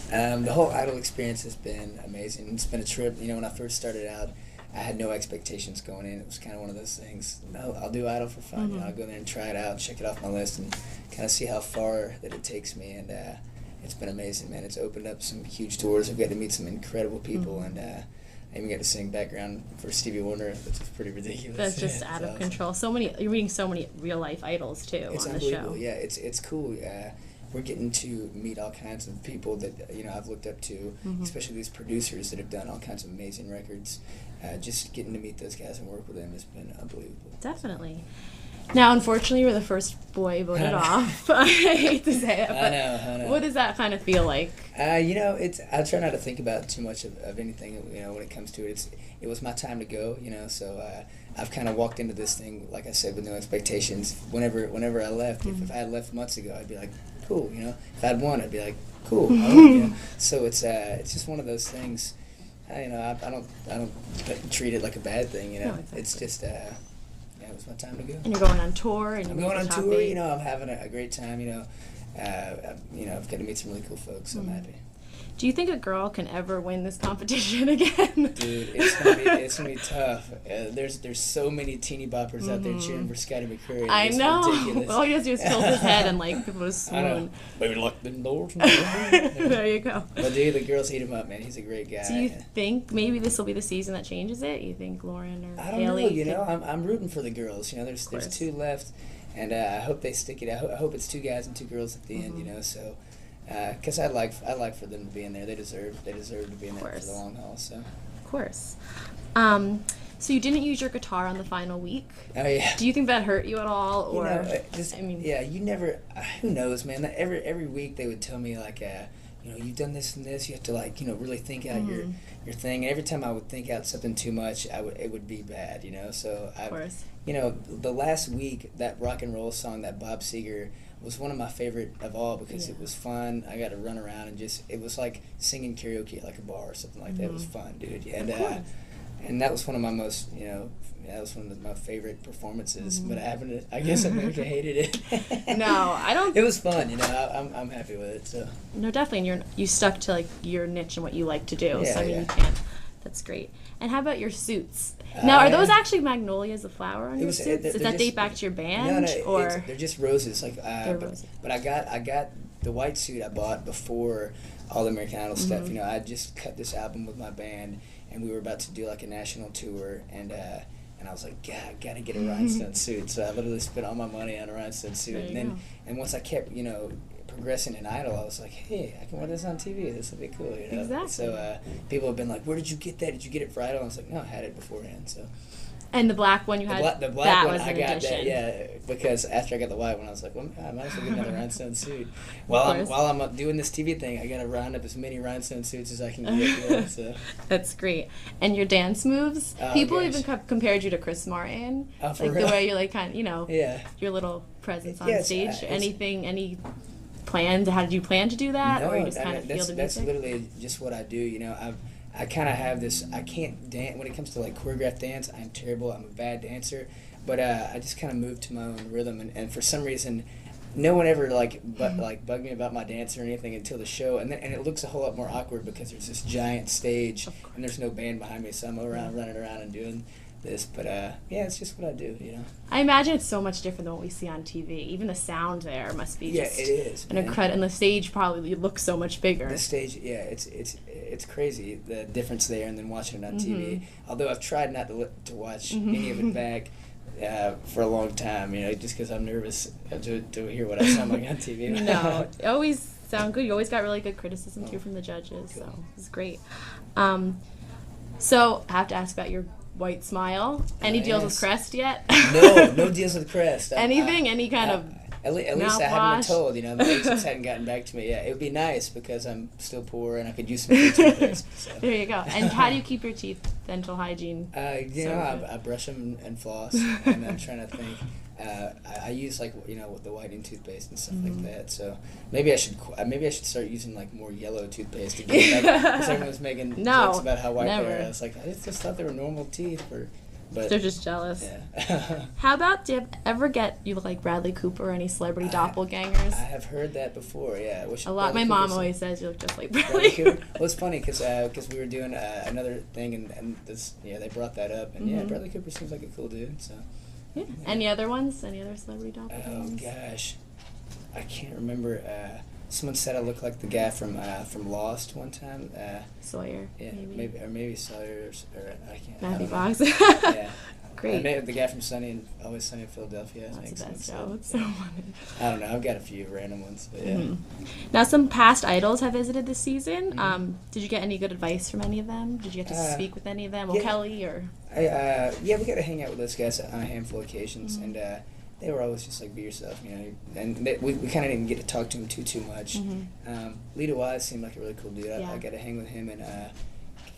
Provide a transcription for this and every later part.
The whole Idol experience has been amazing. It's been a trip. When I first started out, I had no expectations going in. It was kind of one of those things. No, I'll do Idol for fun. I'll go there and try it out, check it off my list, and kind of see how far that it takes me. And it's been amazing, man. It's opened up some huge doors. I've got to meet some incredible people, and I even got to sing background for Stevie Wonder, which is pretty ridiculous. That's just out of control. You're meeting so many real life idols too on the show. It's unbelievable. Yeah, it's cool. We're getting to meet all kinds of people that I've looked up to, especially these producers that have done all kinds of amazing records. Just getting to meet those guys and work with them has been unbelievable. Definitely. Now, unfortunately, you were the first boy voted off. I hate to say it, but I know. What does that kind of feel like? I try not to think about too much of anything. When it comes to it, it was my time to go. So I've kind of walked into this thing, like I said, with no expectations. Whenever I left, if I had left months ago, I'd be like, cool. If I'd won, I'd be like, cool. So it's just one of those things. I don't treat it like a bad thing. No, exactly. It's just. It was my time to go. And you're going on tour. And I'm going on tour. I'm having a great time. I've got to meet some really cool folks. So I'm happy. Do you think a girl can ever win this competition again? Dude, it's gonna be tough. There's so many teeny boppers out there cheering for Scotty McCreery. I know. Ridiculous. All he has to do is tilt his head and people just swoon. I know. Maybe lock them doors. There you go. But dude, the girls eat him up, man. He's a great guy. Do you think maybe this will be the season that changes it? You think Lauren or Haley? I don't know. I'm rooting for the girls. There's two left, and I hope they stick it out. I hope it's two guys and two girls at the end. So. Because I like for them to be in there. They deserve to be in there for the long haul. So. Of course. So you didn't use your guitar on the final week. Oh yeah. Do you think that hurt you at all, or? Yeah, you never. Who knows, man? Every week they would tell me you've done this and this. You have to really think out your thing. And every time I would think out something too much, it would be bad. So of course. The last week, that rock and roll song, that Bob Seger, was one of my favorite of all because it was fun. I got to run around and it was like singing karaoke at like a bar or something like that. It was fun, dude. And that was one of my most, that was one of my favorite performances. But I guess I maybe hated it. No, I don't. It was fun, I'm happy with it. So. No, definitely, and you stuck to your niche and what you like to do. Yeah, so you can't. That's great. And how about your suits? Now, are those actually magnolias, the flower on your suits? Does that date back to your band? No, or they're just roses. They're roses. But I got the white suit I bought before all the American Idol stuff. I just cut this album with my band, and we were about to do a national tour, and I was like, God, I gotta get a rhinestone suit. So I literally spent all my money on a rhinestone suit, and once I kept progressing in Idol, I was like, hey, I can wear this on TV. This will be cool, Exactly. So people have been like, where did you get that? Did you get it for Idol? I was like, no, I had it beforehand. So. And the black one you had, the black one, was I got that, because after I got the white one, I was like, well, I might as well get another rhinestone suit. While I'm doing this TV thing, I got to round up as many rhinestone suits as I can get. So. That's great. And your dance moves, people even compared you to Chris Martin. Oh, for real? The way you're your little presence on stage. Any plans? How did you plan to do that? No, or you just kind of feel the music? That's literally just what I do. I kind of have this. I can't dance when it comes to choreographed dance. I'm terrible. I'm a bad dancer, but I just kind of move to my own rhythm. And for some reason, no one ever bugged me about my dance or anything until the show. And it looks a whole lot more awkward because there's this giant stage and there's no band behind me, so I'm running around and doing this. But it's just what I do. I imagine it's so much different than what we see on TV. Even the sound there must be just it is an incredible. And the stage probably looks so much bigger. The stage, it's crazy the difference there, and then watching it on TV. Although I've tried not to watch any of it back for a long time, just because I'm nervous to hear what I sound like on TV. No, it always sound good. You always got really good criticism too from the judges, cool. So it's great. So I have to ask about your white smile. Any deals with Crest yet? No deals with Crest. Any kind of at least I haven't been told. The agents hadn't gotten back to me yet. It would be nice because I'm still poor and I could use some free toothpaste. So. There you go. And how do you keep your teeth, dental hygiene? I brush them and floss, and I'm trying to think. I use the whitening toothpaste and stuff like that. So maybe I should start using more yellow toothpaste again. Because everyone's making jokes about how white they are. I was like, I just thought they were normal teeth for But they're just jealous. Yeah. How about, do you ever get, you look like Bradley Cooper or any celebrity doppelgangers? I have heard that before, yeah. A lot. My mom always says you look just like Bradley Bradley Cooper. Cooper. Well, it's funny because we were doing another thing, and this, they brought that up, and yeah, Bradley Cooper seems like a cool dude, so. Yeah. Any other ones? Any other celebrity doppelgangers? Oh gosh, I can't remember. Someone said I look like the guy from Lost one time. Sawyer. Yeah, maybe Sawyer or I can't. Matthew Fox. Yeah. Great. Maybe the guy from Always Sunny in Philadelphia. That's the best so. show. It's so funny. I don't know. I've got a few random ones, but yeah. Now, some past idols have visited this season. Did you get any good advice from any of them? Did you get to speak with any of them? Well, Kelly or? Yeah, we got to hang out with those guys on a handful of occasions, and they were always just like, be yourself, And we kind of didn't get to talk to him too much. Lita Wise seemed like a really cool dude. Yeah. I got to hang with him, and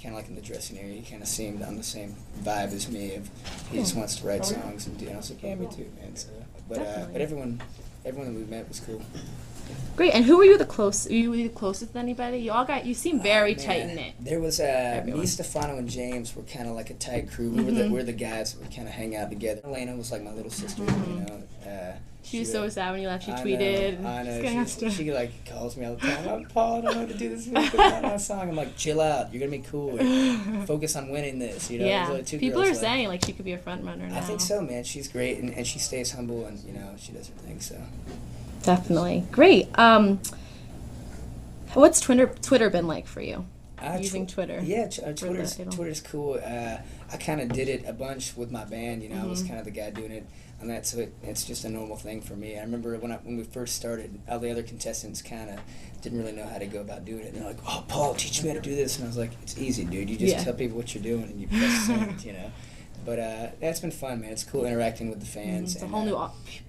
kind of like in the dressing area, he kind of seemed on the same vibe as me. He just wants to write songs, and I was like, yeah, me too, man. So, but everyone that we met was cool. Great. And who were you the closest? Were you the closest with anybody? You seem very tight knit. There was me, Stefano, and James were kind of like a tight crew. We were the guys that would kind of hang out together. Elena was like my little sister, She was so sad when you left. She tweeted. I know. She like calls me all the time. Oh, Paul, I don't know what to do this week. I'm on a song. I'm like, chill out. You're gonna be cool. Focus on winning this. Yeah. Like People are saying like she could be a front runner now. I think so, man. She's great, and she stays humble, and she does her thing. So. Definitely. Great. What's Twitter been like for you? Using Twitter. Yeah, Twitter's cool. I kind of did it a bunch with my band. I was kind of the guy doing it on that, so it's just a normal thing for me. I remember when we first started, all the other contestants kind of didn't really know how to go about doing it. And they're like, "Oh, Paul, teach me how to do this," and I was like, "It's easy, dude. You just tell people what you're doing and you press send." But that's been fun, man. It's cool interacting with the fans. It's a whole new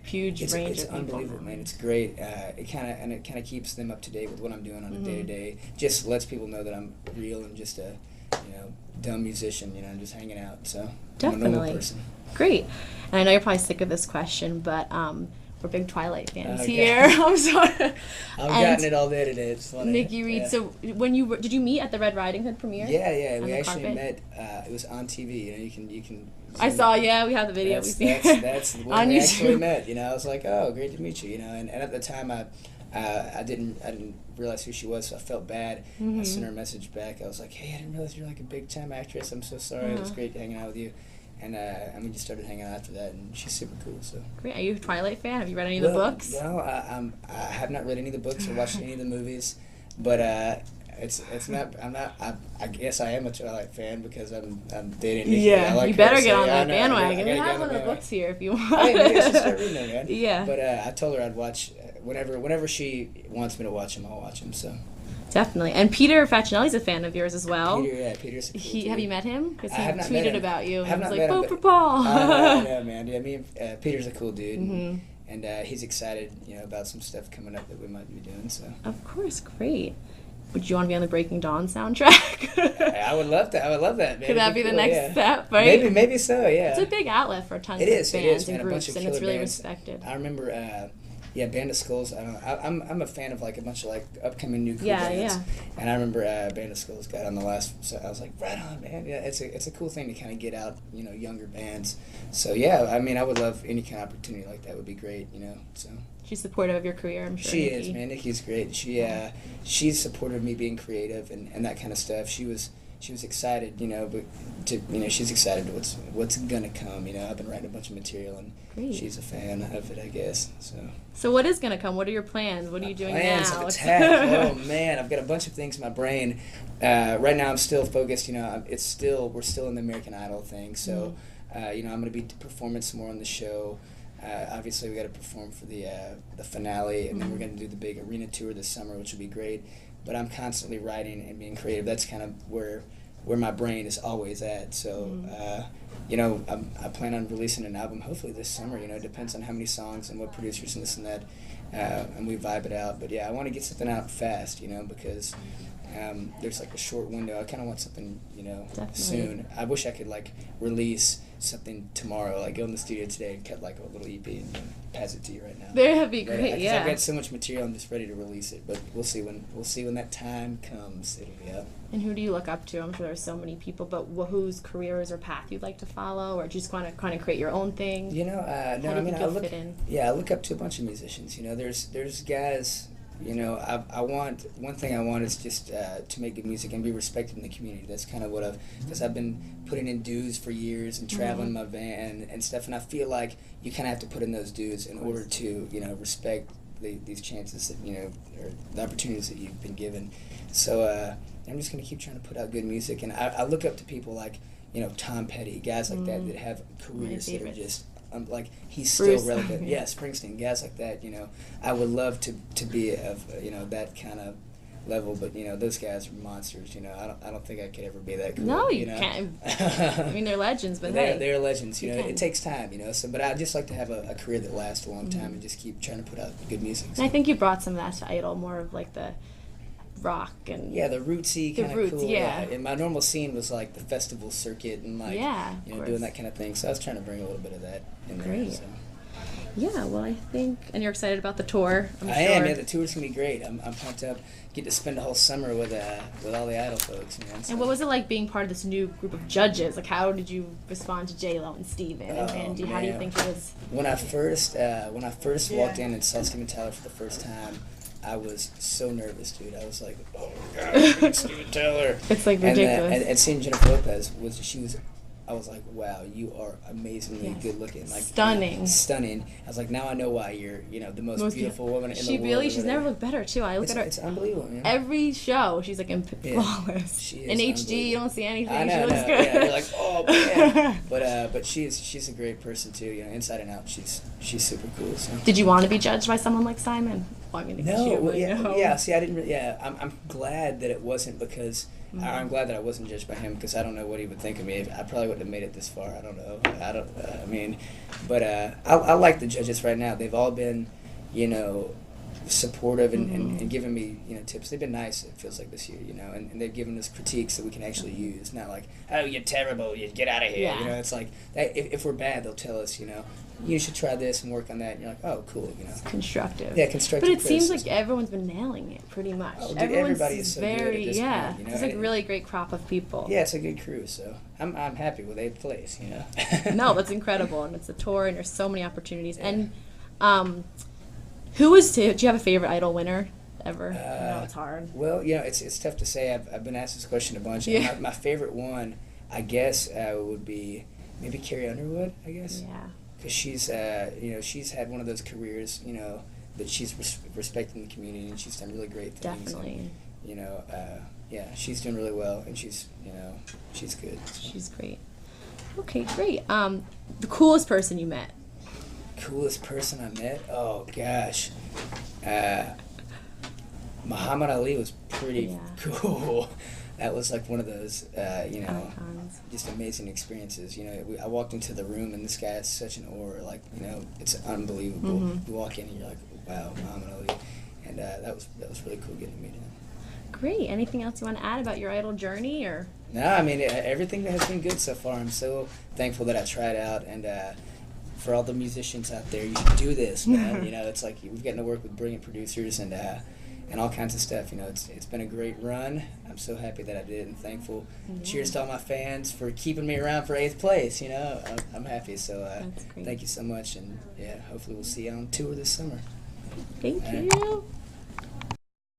huge range of people. It's unbelievable, man. It's great. It kind of keeps them up to date with what I'm doing on a day-to-day. Just lets people know that I'm real and just a dumb musician. I'm just hanging out. So definitely. I'm a normal person. Great. And I know you're probably sick of this question, but we're big Twilight fans here. I'm sorry. I've gotten it all day today. It's funny. Nikki Reed. Yeah. So when did you meet at the Red Riding Hood premiere? Yeah. We actually met. It was on TV. You can. I saw. Yeah, we have the video. That's when we actually met. I was like, oh, great to meet you. And at the time I didn't realize who she was, so I felt bad. I sent her a message back. I was like, hey, I didn't realize you're like a big time actress. I'm so sorry. It was great hanging out with you. And we just started hanging out after that, and she's super cool. So great. Are you a Twilight fan? Have you read any of the books? No, I have not read any of the books or watched any of the movies, but it's not. I'm not. I guess I am a Twilight fan because I'm dating Nikki. Yeah, like you better her, get so on that I bandwagon. We have one of the books here if you want. Hey, maybe I should start reading them, man. Yeah. But I told her I'd watch whenever she wants me to watch them. I'll watch them. So. Definitely. And Peter Facinelli's a fan of yours as well. Peter's a cool dude. Have you met him? Because he tweeted about you. And he was like, vote for Paul. I know, man. Yeah, me and Peter's a cool dude. And he's excited, about some stuff coming up that we might be doing. So. Of course. Great. Would you want to be on the Breaking Dawn soundtrack? I would love that. Man. Could that be the next step, right? Maybe so, yeah. It's a big outlet for tons of bands and groups, and it's really respected. I remember... Band of Skulls. I don't know. I'm a fan of like a bunch of like upcoming new cool bands. Yeah. And I remember Band of Skulls got on the last. So I was like, right on, man. Yeah, it's a cool thing to kind of get out, younger bands. So yeah, I would love any kind of opportunity like that. Would be great, So. She's supportive of your career, I'm sure. She is, man. Nikki's great. She's supportive of me being creative and that kind of stuff. She was excited, she's excited to what's gonna come. I've been writing a bunch of material, and she's a fan of it, I guess. So what is gonna come? What are your plans? What are you doing plans now? Of attack. Oh man, I've got a bunch of things in my brain. Right now, I'm still focused. We're still in the American Idol thing. So, I'm gonna be performing some more on the show. Obviously, we got to perform for the finale, and then we're going to do the big arena tour this summer, which will be great. But I'm constantly writing and being creative. That's kind of where my brain is always at. So, I plan on releasing an album hopefully this summer. It depends on how many songs and what producers and this and that, and we vibe it out. But yeah, I want to get something out fast, because there's like a short window. I kind of want something, Definitely. soon. I wish I could release something tomorrow, like go in the studio today and cut like a little EP and pass it to you right now. That'd be great, But, yeah. I've got so much material, I'm just ready to release it. But we'll see when that time comes. It'll be up. And who do you look up to? I'm sure there's so many people, but whose careers or path you'd like to follow, or just want to kind of create your own thing? You know, no, I mean, I look up to a bunch of musicians. You know, there's guys. You know, one thing I want is just to make good music and be respected in the community. That's kind of what because I've been putting in dues for years and traveling my van and stuff, and I feel like you kind of have to put in those dues in order to, you know, respect these chances that, you know, or the opportunities that you've been given. So I'm just going to keep trying to put out good music, and I look up to people like, you know, Tom Petty, guys like that have careers that are just, like, he's still relevant. Yeah, Springsteen, guys like that, you know. I would love to be of, you know, that kind of level, but, you know, those guys are monsters, you know. I don't think I could ever be that cool. No, you know? Can't. I mean, they're legends, but they're legends, you know. It takes time, you know. So, but I just like to have a career that lasts a long time and just keep trying to put out good music. So. And I think you brought some of that to Idol, more of like the rock and the rootsy kind of cool. Yeah. And my normal scene was like the festival circuit and like you know, doing that kind of thing. So I was trying to bring a little bit of that in there. So. Yeah, well, I think, and you're excited about the tour. I am. Yeah, the tour's gonna be great. I'm pumped up. Get to spend a whole summer with all the Idol folks, man. So. And what was it like being part of this new group of judges? Like, how did you respond to J-Lo and Steven? And Andy? How do you think it was? When I first walked in and saw Steven Tyler for the first time, I was so nervous, dude. I was like, oh my God, it's Steven Tyler. It's like ridiculous. And seeing Jennifer Lopez I was like, wow, you are amazingly good looking. Like, stunning. You know, stunning. I was like, now I know why you're, you know, the most beautiful woman in the world. She's never looked better, too. I look at her. It's unbelievable, man. Every show, she's like flawless. She is in HD, you don't see anything. I know, she looks good. Yeah, you're like, oh man. But she's a great person too. You know, inside and out, she's super cool. So. Did you want to be judged by someone like Simon? Well, I mean, no. Yeah. See, I didn't. I'm glad that it wasn't because. I'm glad that I wasn't judged by him because I don't know what he would think of me. I probably wouldn't have made it this far. I don't know. I mean, but I like the judges right now. They've all been, you know, supportive and giving me, you know, tips. They've been nice, it feels like, this year, you know, and they've given us critiques that we can actually use. Not like, oh, you're terrible, you get out of here. You know, it's like, if we're bad, they'll tell us, you know, you should try this and work on that. And you're like, oh, cool, you know. It's constructive. Yeah, constructive. But it seems like everyone's been nailing it pretty much. Oh, dude, everybody is so good at this point, you know? It's like a really great crop of people. Yeah, it's a good crew, so I'm happy with 8th place, you know. No, that's incredible, and it's a tour, and there's so many opportunities. Yeah. And do you have a favorite Idol winner ever? I know it's hard. Well, you know, it's tough to say. I've been asked this question a bunch. Yeah. My favorite one, I guess, would be maybe Carrie Underwood, I guess. Yeah. Because she's, you know, she's had one of those careers, you know, that she's respecting the community, and she's done really great things. Definitely. And, you know, yeah, she's doing really well, and she's, you know, she's good. So. She's great. Okay, great. The coolest person you met? Coolest person I met? Oh, gosh. Muhammad Ali was pretty cool. That was like one of those, you know, just amazing experiences. You know, I walked into the room and this guy has such an aura, like, you know, it's unbelievable. You walk in and you're like, wow, Muhammad Ali, and that was really cool getting to meet him. Great. Anything else you want to add about your Idol journey, or? No, I mean, everything has been good so far. I'm so thankful that I tried out, and for all the musicians out there, you should do this, man. You know, it's like we've gotten to work with brilliant producers and all kinds of stuff. You know, it's been a great run. I'm so happy that I did it and thankful. Cheers to all my fans for keeping me around for 8th place. You know, I'm happy. So thank you so much, and yeah, hopefully we'll see you on tour this summer. Thank you.